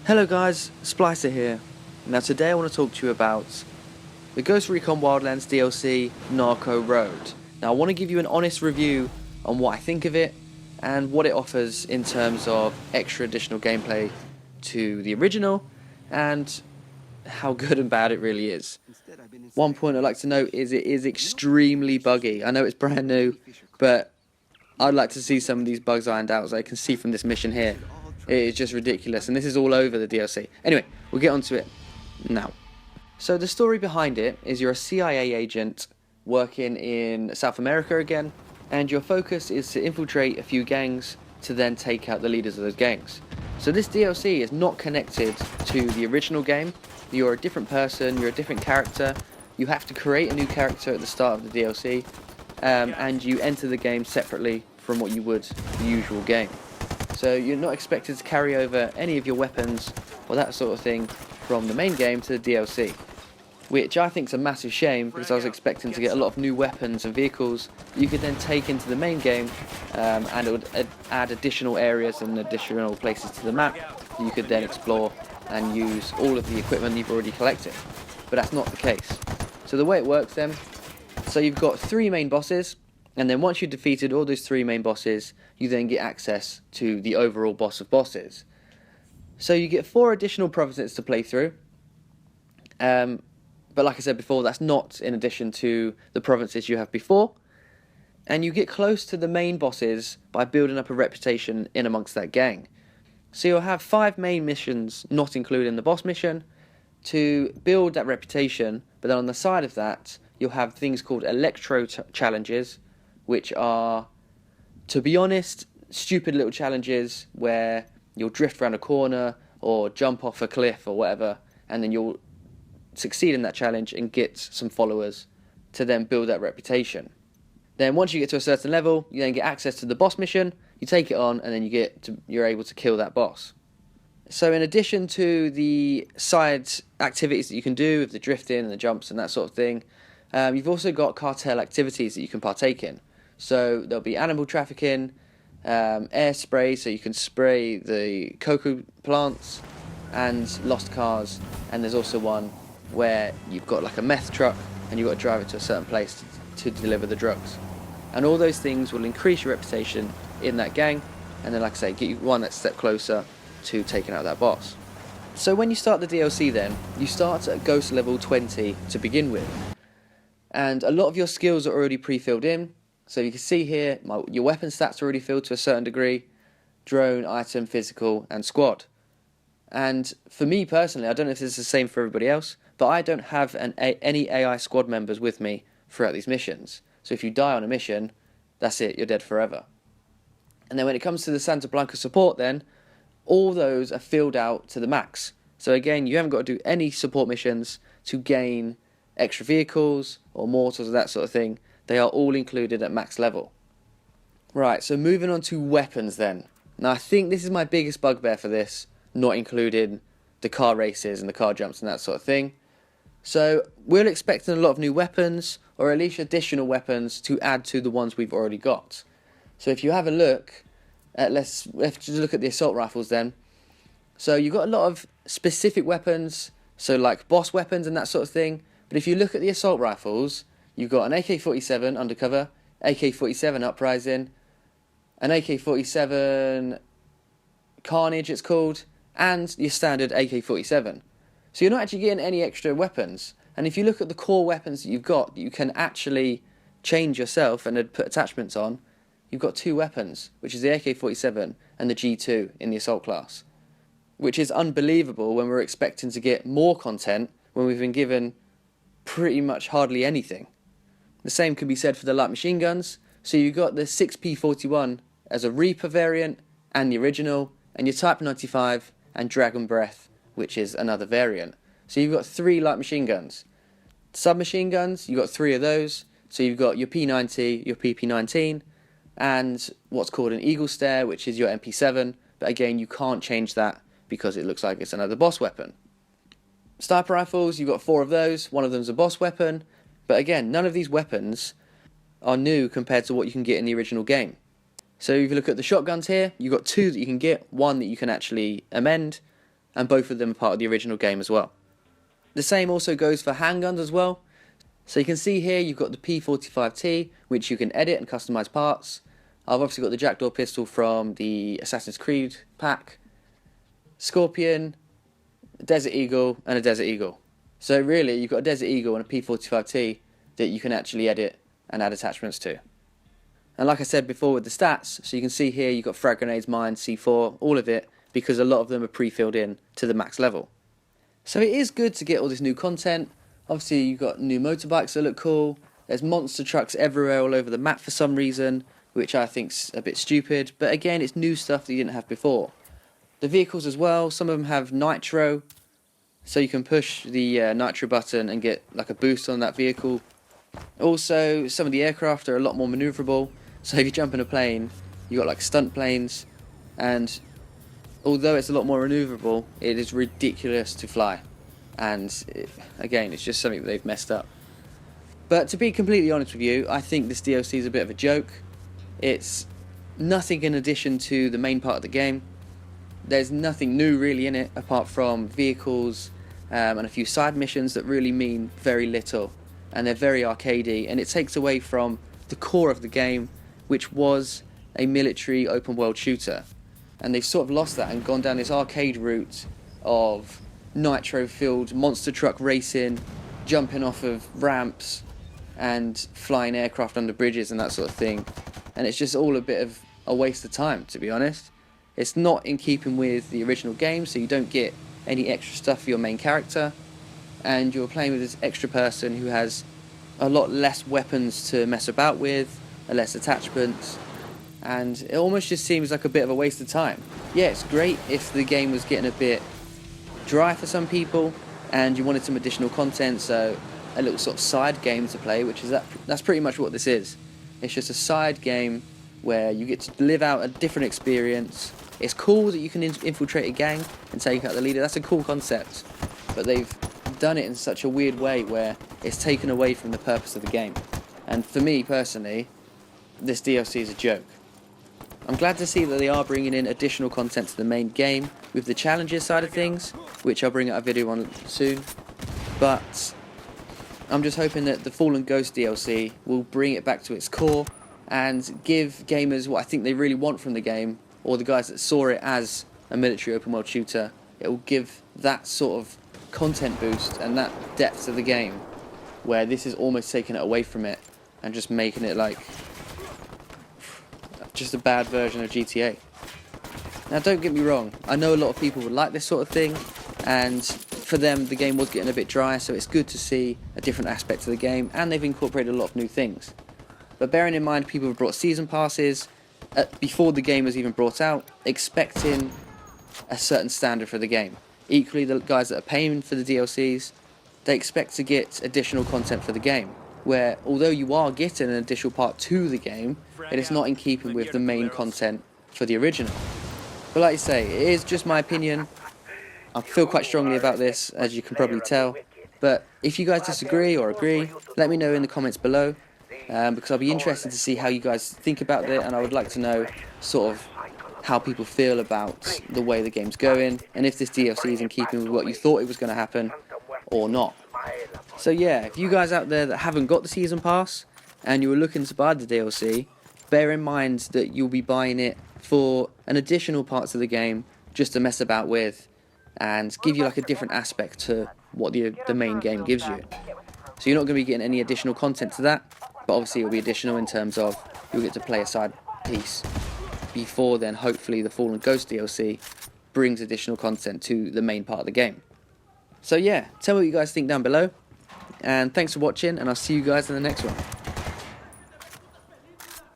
Hello guys, Splicer here. Now today I want to talk to you about the Ghost Recon Wildlands DLC, Narco Road. Now I want to give you an honest review on what I think of it and what it offers in terms of extra additional gameplay to the original and how good and bad it really is. One point I'd like to note is it is extremely buggy. I know it's brand new, but I'd like to see some of these bugs ironed out, as I can see from this mission here. It is just ridiculous, and this is all over the DLC. Anyway, we'll get onto it now. So the story behind it is you're a CIA agent working in South America again, and your focus is to infiltrate a few gangs to then take out the leaders of those gangs. So this DLC is not connected to the original game. You're a different person, you're a different character. You have to create a new character at the start of the DLC, and you enter the game separately from what you would the usual game. So you're not expected to carry over any of your weapons or that sort of thing from the main game to the DLC, which I think is a massive shame, because I was expecting to get a lot of new weapons and vehicles you could then take into the main game, and it would add additional areas and additional places to the map that you could then explore and use all of the equipment you've already collected. But that's not the case. So the way it works then, so you've got 3 main bosses, and then once you've defeated all those 3 main bosses, you then get access to the overall boss of bosses. So you get 4 additional provinces to play through, but like I said before, that's not in addition to the provinces you have before, and you get close to the main bosses by building up a reputation in amongst that gang. So you'll have 5 main missions, not including the boss mission, to build that reputation, but then on the side of that, you'll have things called electro challenges, which are, to be honest, stupid little challenges where you'll drift around a corner or jump off a cliff or whatever, and then you'll succeed in that challenge and get some followers to then build that reputation. Then once you get to a certain level, you then get access to the boss mission, you take it on, and then you're able to kill that boss. So in addition to the side activities that you can do with the drifting and the jumps and that sort of thing, you've also got cartel activities that you can partake in. So there'll be animal trafficking, air spray, so you can spray the cocoa plants, and lost cars, and there's also one where you've got like a meth truck and you've got to drive it to a certain place to deliver the drugs. And all those things will increase your reputation in that gang, and then, like I say, get you one step closer to taking out that boss. So when you start the DLC then, you start at Ghost level 20 to begin with, and a lot of your skills are already pre-filled in. So you can see here, your weapon stats are already filled to a certain degree: drone, item, physical, and squad. And for me personally, I don't know if this is the same for everybody else, but I don't have any AI squad members with me throughout these missions. So if you die on a mission, that's it, you're dead forever. And then when it comes to the Santa Blanca support then, all those are filled out to the max. So again, you haven't got to do any support missions to gain extra vehicles or mortals or that sort of thing. They are all included at max level. Right, so moving on to weapons then. Now I think this is my biggest bugbear for this, not including the car races and the car jumps and that sort of thing. So we're expecting a lot of new weapons, or at least additional weapons to add to the ones we've already got. So if you have a look at, let's just look at the assault rifles then. So you've got a lot of specific weapons, so like boss weapons and that sort of thing. But if you look at the assault rifles, you've got an AK-47 undercover, AK-47 uprising, an AK-47 Carnage it's called, and your standard AK-47. So you're not actually getting any extra weapons. And if you look at the core weapons that you've got, you can actually change yourself and put attachments on. You've got 2 weapons, which is the AK-47 and the G2 in the assault class, which is unbelievable when we're expecting to get more content when we've been given pretty much hardly anything. The same can be said for the light machine guns. So you've got the 6P41 as a Reaper variant and the original, and your Type 95 and Dragon Breath, which is another variant. So you've got 3 light machine guns. Submachine guns, you've got 3 of those. So you've got your P90, your PP19, and what's called an Eagle Stare, which is your MP7. But again, you can't change that because it looks like it's another boss weapon. Sniper rifles, you've got 4 of those. One of them's a boss weapon. But again, none of these weapons are new compared to what you can get in the original game. So if you look at the shotguns here, you've got 2 that you can get, 1 that you can actually amend, and both of them are part of the original game as well. The same also goes for handguns as well. So you can see here you've got the P45T, which you can edit and customize parts. I've obviously got the Jackdaw pistol from the Assassin's Creed pack, Scorpion, a Desert Eagle, and a Desert Eagle. So really, you've got a Desert Eagle and a P45T that you can actually edit and add attachments to. And like I said before with the stats, so you can see here you've got frag grenades, mines, C4, all of it, because a lot of them are pre-filled in to the max level. So it is good to get all this new content. Obviously you've got new motorbikes that look cool, there's monster trucks everywhere all over the map for some reason, which I think's a bit stupid, but again it's new stuff that you didn't have before. The vehicles as well, some of them have nitro, so you can push the nitro button and get like a boost on that vehicle. Also, some of the aircraft are a lot more maneuverable, so if you jump in a plane, you got like stunt planes, and although it's a lot more maneuverable, it is ridiculous to fly, and again it's just something that they've messed up. But to be completely honest with you, I think this DLC is a bit of a joke. It's nothing in addition to the main part of the game. There's nothing new really in it apart from vehicles and a few side missions that really mean very little, and they're very arcadey, and it takes away from the core of the game, which was a military open world shooter. And they've sort of lost that and gone down this arcade route of nitro filled monster truck racing, jumping off of ramps and flying aircraft under bridges and that sort of thing, and it's just all a bit of a waste of time, to be honest. It's not in keeping with the original game, so you don't get any extra stuff for your main character, and you're playing with this extra person who has a lot less weapons to mess about with, less attachments, and it almost just seems like a bit of a waste of time. Yeah, it's great if the game was getting a bit dry for some people and you wanted some additional content, so a little sort of side game to play, which is that's pretty much what this is. It's just a side game where you get to live out a different experience. It's cool that you can infiltrate a gang and take out the leader. That's a cool concept, but they've done it in such a weird way where it's taken away from the purpose of the game. And for me personally, this DLC is a joke. I'm glad to see that they are bringing in additional content to the main game with the challenges side of things, which I'll bring out a video on soon, but I'm just hoping that the Fallen Ghost DLC will bring it back to its core and give gamers what I think they really want from the game, or the guys that saw it as a military open world shooter. It will give that sort of content boost and that depth to the game, where this is almost taking it away from it and just making it like just a bad version of GTA. Now don't get me wrong, I know a lot of people would like this sort of thing, and for them the game was getting a bit dry, so it's good to see a different aspect to the game, and they've incorporated a lot of new things. But bearing in mind people have brought season passes before the game was even brought out, expecting a certain standard for the game. Equally, the guys that are paying for the DLCs, they expect to get additional content for the game, where although you are getting an additional part to the game, it is not in keeping with the main content for the original. But like I say, it is just my opinion. I feel quite strongly about this, as you can probably tell, but if you guys disagree or agree, let me know in the comments below, because I'll be interested to see how you guys think about it, and I would like to know sort of how people feel about the way the game's going, and if this DLC is in keeping with what you thought it was going to happen or not. So yeah, if you guys out there that haven't got the season pass and you were looking to buy the DLC, bear in mind that you'll be buying it for an additional parts of the game just to mess about with and give you like a different aspect to what the main game gives you. So you're not going to be getting any additional content to that, but obviously it will be additional in terms of you'll get to play a side piece. Before then, hopefully the Fallen Ghost DLC brings additional content to the main part of the game. So yeah, tell me what you guys think down below, and thanks for watching, and I'll see you guys in the next one.